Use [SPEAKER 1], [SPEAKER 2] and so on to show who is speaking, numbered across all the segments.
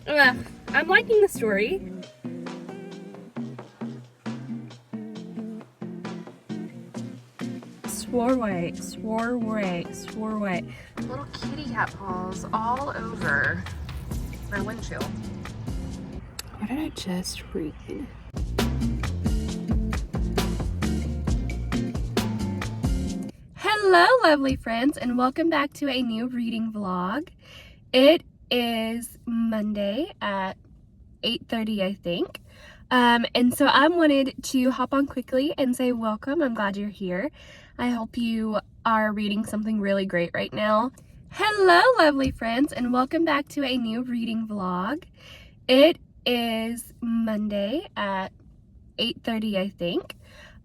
[SPEAKER 1] I'm liking the story. Swore away.
[SPEAKER 2] Little kitty cat paws all over my windshield.
[SPEAKER 1] What did I just read? Hello, lovely friends, and welcome back to a new reading vlog. It is Monday at 8:30, I think. And so I wanted to hop on quickly and say welcome. I'm glad you're here. I hope you are reading something really great right now. Hello, lovely friends, and welcome back to a new reading vlog. It is Monday at 8:30, I think.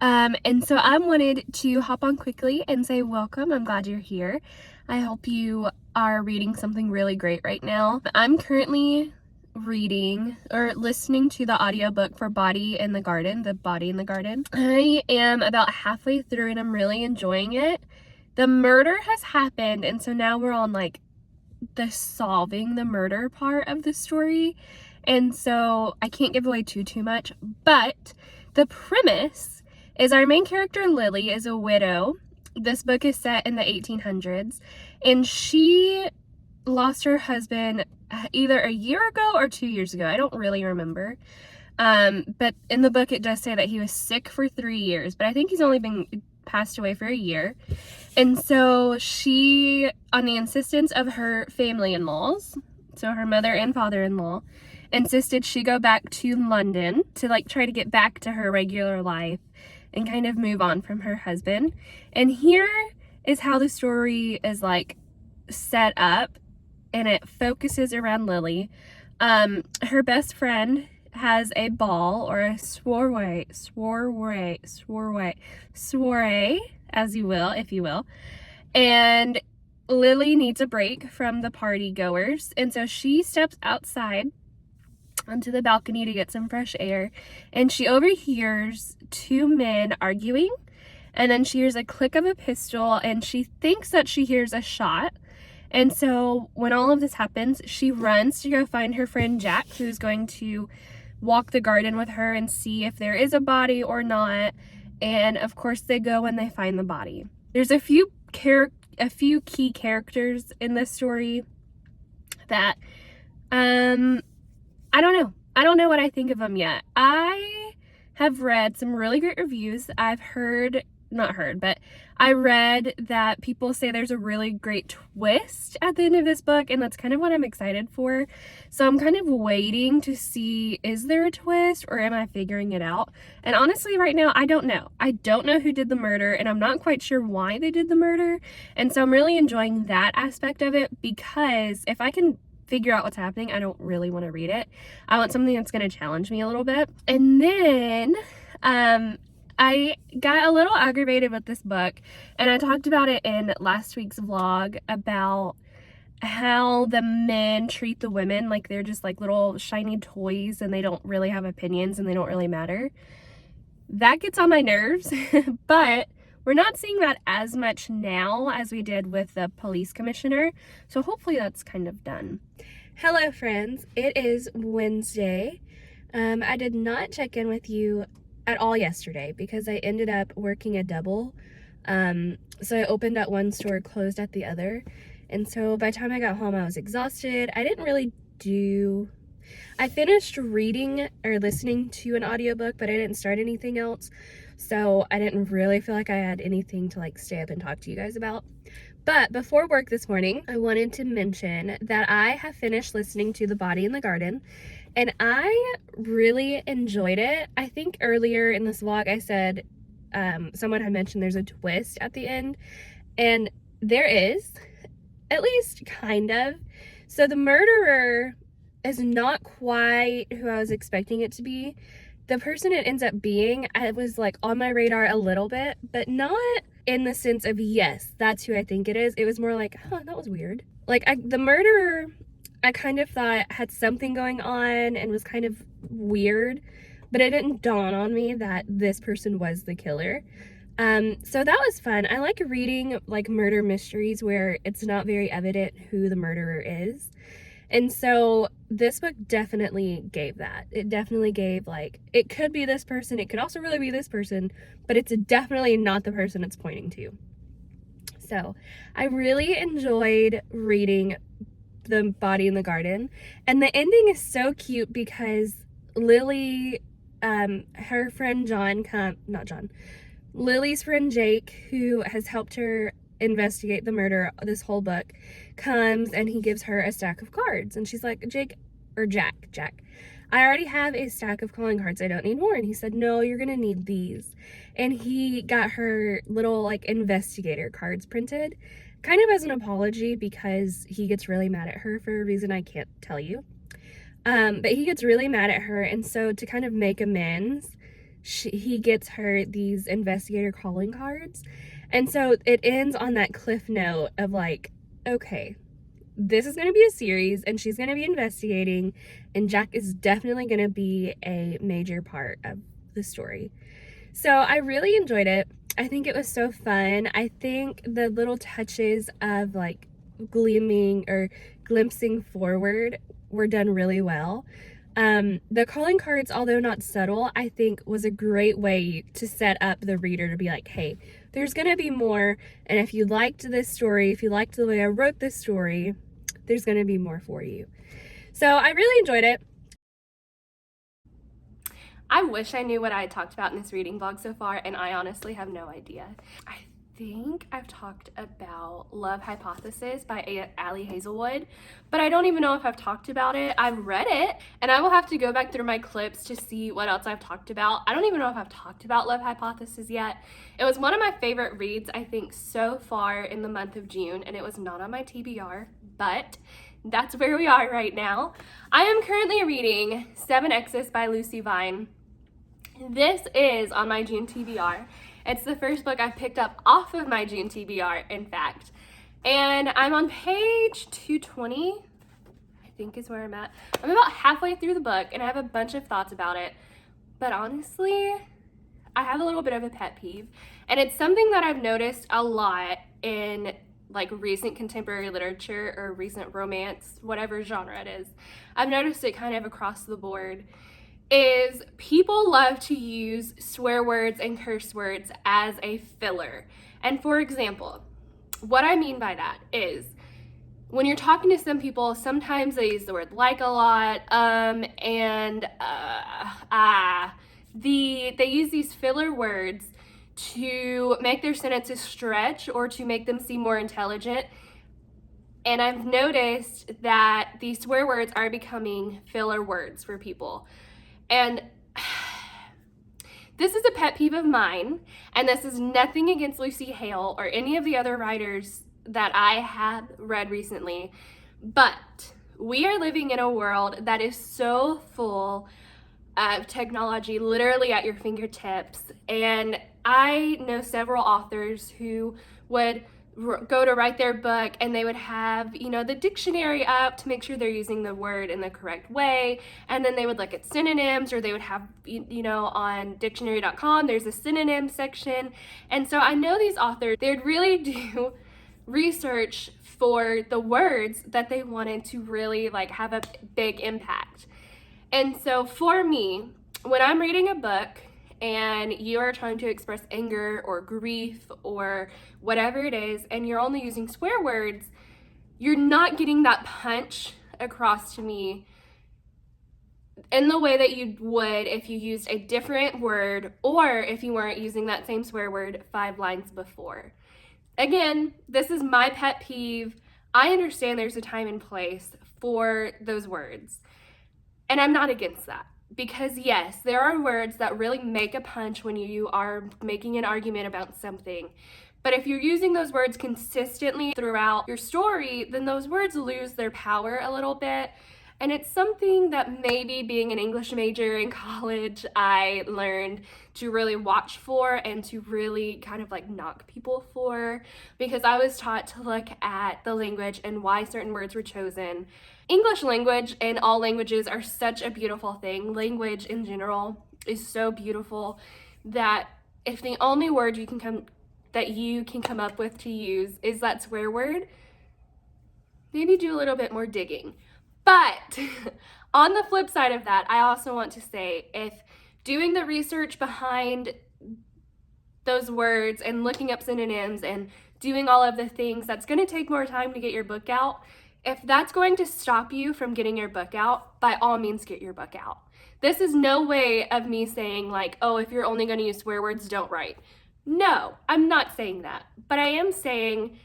[SPEAKER 1] And so I wanted to hop on quickly and say welcome. I'm glad you're here. I hope you are reading something really great right now. I'm currently reading or listening to the audiobook for Body in the Garden, The Body in the Garden. I am about halfway through and I'm really enjoying it. The murder has happened, and so now we're on like the solving the murder part of the story. And so I can't give away too much, but the premise is our main character Lily is a widow. This book is set in the 1800s, and she lost her husband either a year ago or 2 years ago. I don't really remember. But in the book it does say that he was sick for 3 years, but I think he's only been passed away for a year. And so she, on the insistence of her family-in-laws, so her mother and father-in-law, insisted she go back to London to like try to get back to her regular life and kind of move on from her husband. And here is how the story is like set up, and it focuses around Lily. Her best friend has a ball or a soiree, as you will, if you will. And Lily needs a break from the party goers, and so she steps outside onto the balcony to get some fresh air, and she overhears two men arguing, and then she hears a click of a pistol, and she thinks that she hears a shot. And so when all of this happens, she runs to go find her friend Jack, who's going to walk the garden with her and see if there is a body or not. And of course they go and they find the body. There's a few key characters in this story that I don't know what I think of them yet. I have read some really great reviews. I read that people say there's a really great twist at the end of this book, and that's kind of what I'm excited for. So I'm kind of waiting to see, is there a twist or am I figuring it out? And honestly, right now, I don't know. I don't know who did the murder, and I'm not quite sure why they did the murder. And so I'm really enjoying that aspect of it, because if I can figure out what's happening, I don't really want to read it. I want something that's going to challenge me a little bit. And then I got a little aggravated with this book, and I talked about it in last week's vlog about how the men treat the women like they're just like little shiny toys and they don't really have opinions and they don't really matter. That gets on my nerves, but we're not seeing that as much now as we did with the police commissioner, so hopefully that's kind of done. Hello friends, it is Wednesday. I did not check in with you at all yesterday because I ended up working a double. So I opened at one store, closed at the other, and so by the time I got home I was exhausted. I finished reading or listening to an audiobook, but I didn't start anything else. So I didn't really feel like I had anything to like stay up and talk to you guys about. But before work this morning, I wanted to mention that I have finished listening to The Body in the Garden, and I really enjoyed it. I think earlier in this vlog I said someone had mentioned there's a twist at the end, and there is, at least kind of. So the murderer is not quite who I was expecting it to be. The person it ends up being, I was like on my radar a little bit, but not in the sense of, yes, that's who I think it is. It was more like, huh, that was weird. Like the murderer, I kind of thought had something going on and was kind of weird, but it didn't dawn on me that this person was the killer. So that was fun. I like reading like murder mysteries where it's not very evident who the murderer is. And so this book definitely gave that. It definitely gave, like, it could be this person, it could also really be this person, but it's definitely not the person it's pointing to. So I really enjoyed reading The Body in the Garden, and the ending is so cute because Lily, her friend Lily's friend Jake, who has helped her investigate the murder this whole book, comes and he gives her a stack of cards. And she's like, Jack, I already have a stack of calling cards. I don't need more. And he said, no, you're going to need these. And he got her little, like, investigator cards printed, kind of as an apology because he gets really mad at her for a reason I can't tell you. But he gets really mad at her. And so to kind of make amends, he gets her these investigator calling cards. And so it ends on that cliff note of, like, okay, this is going to be a series and she's going to be investigating, and Jack is definitely going to be a major part of the story. So I really enjoyed it. I think it was so fun. I think the little touches of, like, glimpsing forward were done really well. The calling cards, although not subtle, I think was a great way to set up the reader to be like, hey, there's gonna be more, and if you liked this story, if you liked the way I wrote this story, there's gonna be more for you. So I really enjoyed it. I wish I knew what I had talked about in this reading vlog so far, and I honestly have no idea. I think I've talked about Love Hypothesis by Ali Hazelwood, but I don't even know if I've talked about it. I've read it, and I will have to go back through my clips to see what else I've talked about. I don't even know if I've talked about Love Hypothesis yet. It was one of my favorite reads, I think, so far in the month of June, and it was not on my TBR, but that's where we are right now. I am currently reading 7 Exes by Lucy Vine. This is on my June TBR. It's the first book I've picked up off of my June TBR, in fact. And I'm on page 220, I think is where I'm at. I'm about halfway through the book, and I have a bunch of thoughts about it. But honestly, I have a little bit of a pet peeve. And it's something that I've noticed a lot in, like, recent contemporary literature or recent romance, whatever genre it is. I've noticed it kind of across the board. Is people love to use swear words and curse words as a filler. And for example, what I mean by that is when you're talking to some people, sometimes they use the word like a lot, they use these filler words to make their sentences stretch or to make them seem more intelligent. And I've noticed that these swear words are becoming filler words for people. And this is a pet peeve of mine, and this is nothing against Lucy Hale or any of the other writers that I have read recently, but we are living in a world that is so full of technology literally at your fingertips, and I know several authors who would go to write their book and they would have, you know, the dictionary up to make sure they're using the word in the correct way, and then they would look at synonyms, or they would have, you know, on dictionary.com there's a synonym section. And so I know these authors, they would really do research for the words that they wanted to really, like, have a big impact. And so for me, when I'm reading a book and you are trying to express anger or grief or whatever it is, and you're only using swear words, you're not getting that punch across to me in the way that you would if you used a different word, or if you weren't using that same swear word 5 lines before. Again, this is my pet peeve. I understand there's a time and place for those words, and I'm not against that. Because yes, there are words that really make a punch when you are making an argument about something. But if you're using those words consistently throughout your story, then those words lose their power a little bit. And it's something that maybe being an English major in college, I learned to really watch for and to really kind of, like, knock people for, because I was taught to look at the language and why certain words were chosen. English language and all languages are such a beautiful thing. Language in general is so beautiful that if the only word you can come up with to use is that swear word, maybe do a little bit more digging. But on the flip side of that, I also want to say, if doing the research behind those words and looking up synonyms and doing all of the things, that's going to take more time to get your book out. If that's going to stop you from getting your book out, by all means get your book out. This is no way of me saying like, oh, if you're only going to use swear words, don't write. No, I'm not saying that. But I am saying,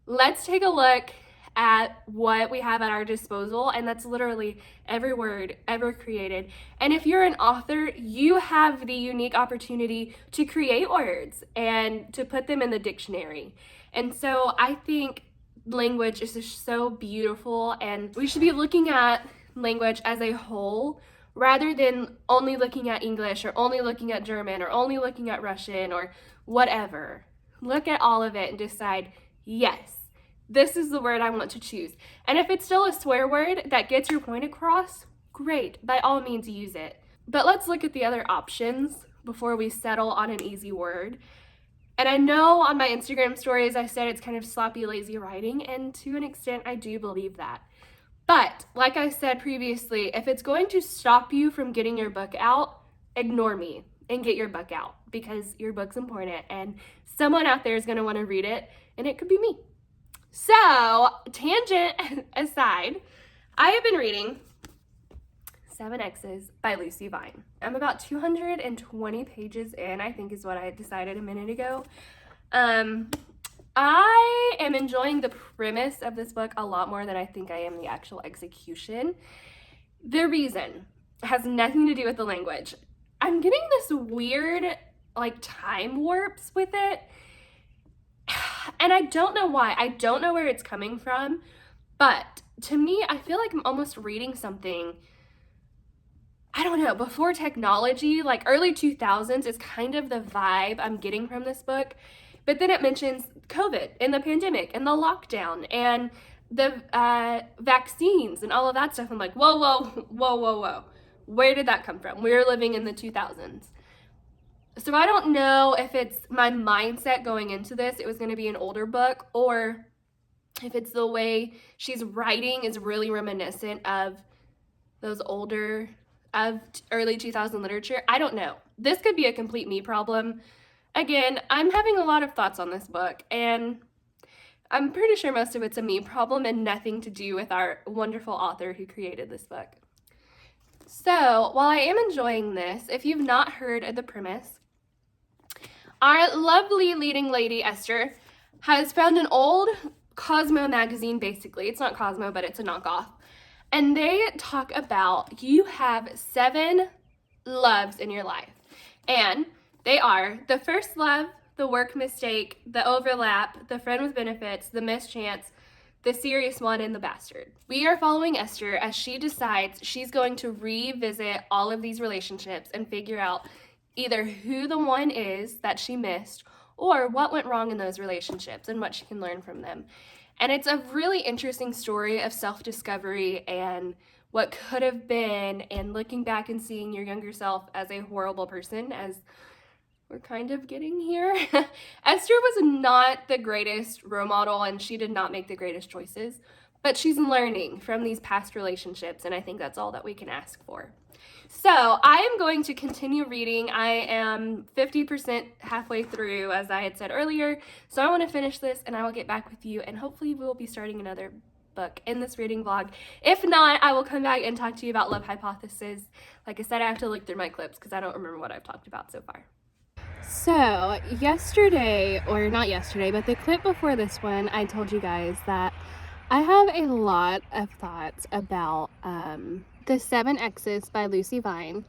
[SPEAKER 1] let's take a look at what we have at our disposal, and that's literally every word ever created. And if you're an author, you have the unique opportunity to create words and to put them in the dictionary. And so I think language is just so beautiful, and we should be looking at language as a whole rather than only looking at English or only looking at German or only looking at Russian or whatever. Look at all of it and decide, yes, this is the word I want to choose. And if it's still a swear word that gets your point across, great, by all means use it. But let's look at the other options before we settle on an easy word. And I know on my Instagram stories I said it's kind of sloppy, lazy writing, and to an extent I do believe that. But like I said previously, if it's going to stop you from getting your book out, ignore me and get your book out, because your book's important and someone out there is going to want to read it, and it could be me. So, tangent aside, I have been reading 7 Exes by Lucy Vine. I'm about 220 pages in, I think is what I decided a minute ago. I am enjoying the premise of this book a lot more than I think I am the actual execution. The reason has nothing to do with the language. I'm getting this weird, like, time warps with it. And I don't know why. I don't know where it's coming from. But to me, I feel like I'm almost reading something, I don't know, before technology, like early 2000s is kind of the vibe I'm getting from this book. But then it mentions COVID and the pandemic and the lockdown and the vaccines and all of that stuff. I'm like, whoa, whoa, whoa, whoa, whoa. Where did that come from? We're living in the 2000s. So I don't know if it's my mindset going into this, it was going to be an older book, or if it's the way she's writing is really reminiscent of those older, of early 2000 literature. I don't know. This could be a complete me problem. Again, I'm having a lot of thoughts on this book, and I'm pretty sure most of it's a me problem and nothing to do with our wonderful author who created this book. So while I am enjoying this, if you've not heard of the premise, our lovely leading lady, Esther, has found an old Cosmo magazine, basically. It's not Cosmo, but it's a knockoff. And they talk about you have 7 loves in your life. And they are the first love, the work mistake, the overlap, the friend with benefits, the mischance, the serious one, and the bastard. We are following Esther as she decides she's going to revisit all of these relationships and figure out either who the one is that she missed or what went wrong in those relationships and what she can learn from them. And it's a really interesting story of self-discovery and what could have been, and looking back and seeing your younger self as a horrible person, as we're kind of getting here. Esther was not the greatest role model, and she did not make the greatest choices, but she's learning from these past relationships, and I think that's all that we can ask for. So I am going to continue reading. I am 50% halfway through, as I had said earlier. So I want to finish this and I will get back with you, and hopefully we will be starting another book in this reading vlog. If not, I will come back and talk to you about Love Hypothesis. Like I said, I have to look through my clips because I don't remember what I've talked about so far. So yesterday, or not yesterday, but the clip before this one, I told you guys that I have a lot of thoughts about the 7 Exes by Lucy Vine.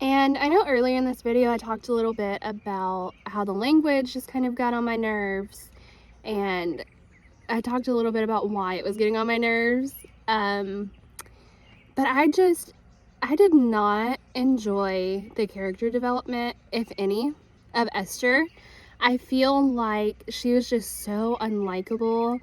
[SPEAKER 1] And I know earlier in this video I talked a little bit about how the language just kind of got on my nerves, and I talked a little bit about why it was getting on my nerves. But I did not enjoy the character development, if any, of Esther. I feel like she was just so unlikable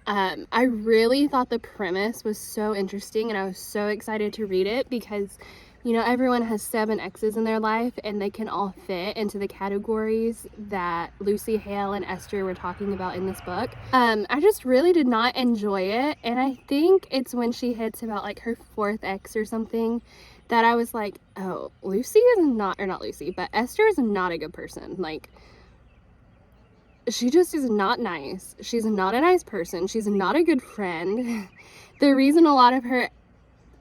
[SPEAKER 1] I really thought the premise was so interesting, and I was so excited to read it because, you know, everyone has 7 exes in their life, and they can all fit into the categories that Lucy Hale and Esther were talking about in this book. I just really did not enjoy it, and I think it's when she hits about like her 4th ex or something that I was like, oh, Lucy is not, or not Lucy, but Esther is not a good person. Like, she just is not nice. She's not a nice person. She's not a good friend. The reason a lot of her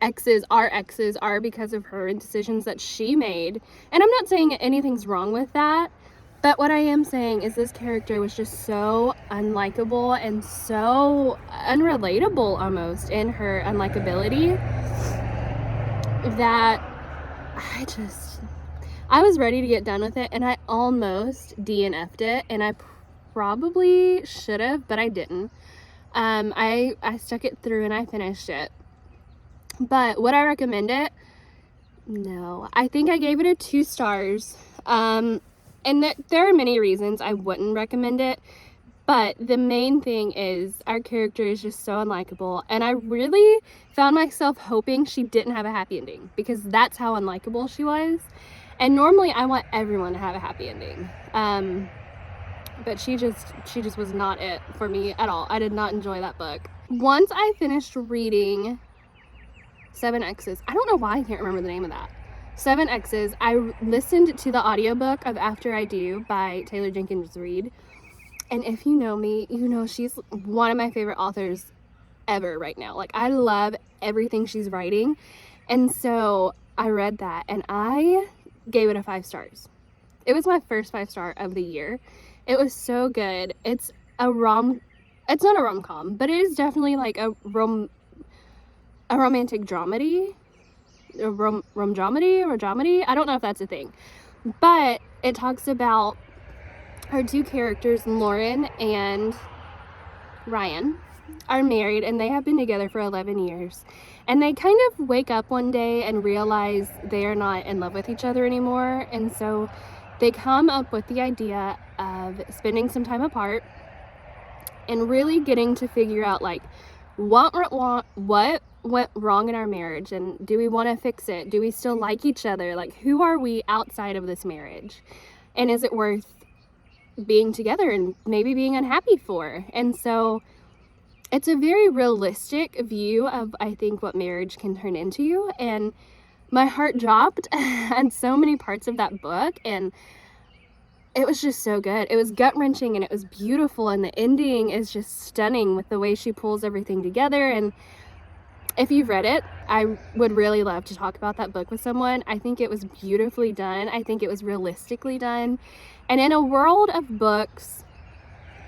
[SPEAKER 1] exes are because of her and decisions that she made. And I'm not saying anything's wrong with that, but what I am saying is this character was just so unlikable and so unrelatable almost in her unlikability that I was ready to get done with it, and I almost DNF'd it, and I probably should have, but I didn't. I stuck it through and I finished it. But would I recommend it? No. I think I gave it a 2 stars. And there are many reasons I wouldn't recommend it, but the main thing is our character is just so unlikable, and I really found myself hoping she didn't have a happy ending because that's how unlikable she was. And normally I want everyone to have a happy ending. But she just was not it for me at all. I did not enjoy that book. Once I finished reading 7 Exes, I don't know why I can't remember the name of that. 7 Exes, I listened to the audiobook of After I Do by Taylor Jenkins Reid. And if you know me, you know she's one of my favorite authors ever right now. Like, I love everything she's writing. And so I read that and I gave it a 5 stars. It was my first 5-star of the year. It was so good. It's not a rom-com, but it is definitely like a romantic dramedy, a rom-dramedy. I don't know if that's a thing, but it talks about our 2 characters, Lauren and Ryan, are married, and they have been together for 11 years. And they kind of wake up one day and realize they are not in love with each other anymore, and so they come up with the idea of spending some time apart and really getting to figure out like what went wrong in our marriage, and do we want to fix it? Do we still like each other? Like, who are we outside of this marriage? And is it worth being together and maybe being unhappy for? And so it's a very realistic view of, I think, what marriage can turn into. And my heart dropped at so many parts of that book, and it was just so good. It was gut-wrenching and it was beautiful, and the ending is just stunning with the way she pulls everything together. And if you've read it, I would really love to talk about that book with someone. I think it was beautifully done. I think it was realistically done. And in a world of books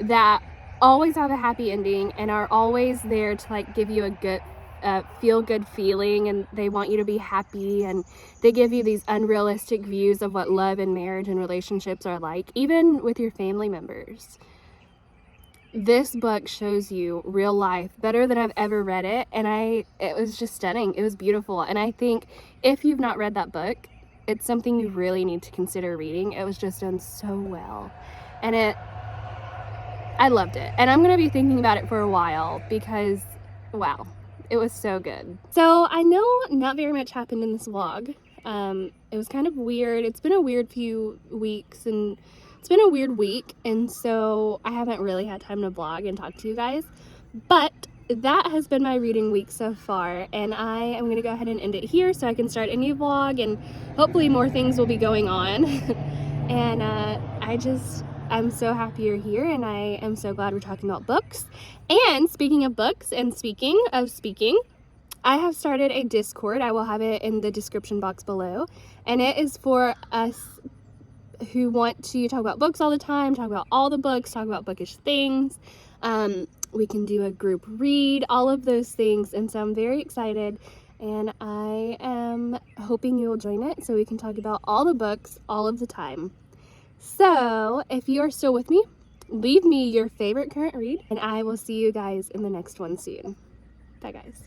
[SPEAKER 1] that always have a happy ending and are always there to like give you a good feel-good feeling, and they want you to be happy, and they give you these unrealistic views of what love and marriage and relationships are like, even with your family members. This book shows you real life better than I've ever read it, and it was just stunning. It was beautiful, and I think if you've not read that book, it's something you really need to consider reading. It was just done so well, and I loved it, and I'm gonna be thinking about it for a while because, wow, it was so good. So I know not very much happened in this vlog. It was kind of weird. It's been a weird few weeks, and it's been a weird week, and so I haven't really had time to vlog and talk to you guys. But that has been my reading week so far, and I am going to go ahead and end it here so I can start a new vlog, and hopefully more things will be going on. And I'm so happy you're here, and I am so glad we're talking about books. And speaking of books, and speaking of speaking, I have started a Discord. I will have it in the description box below, and it is for us who want to talk about books all the time, talk about all the books, talk about bookish things. We can do a group read, all of those things, and so I'm very excited, and I am hoping you will join it so we can talk about all the books all of the time. So if you are still with me, leave me your favorite current read, and I will see you guys in the next one soon. Bye guys.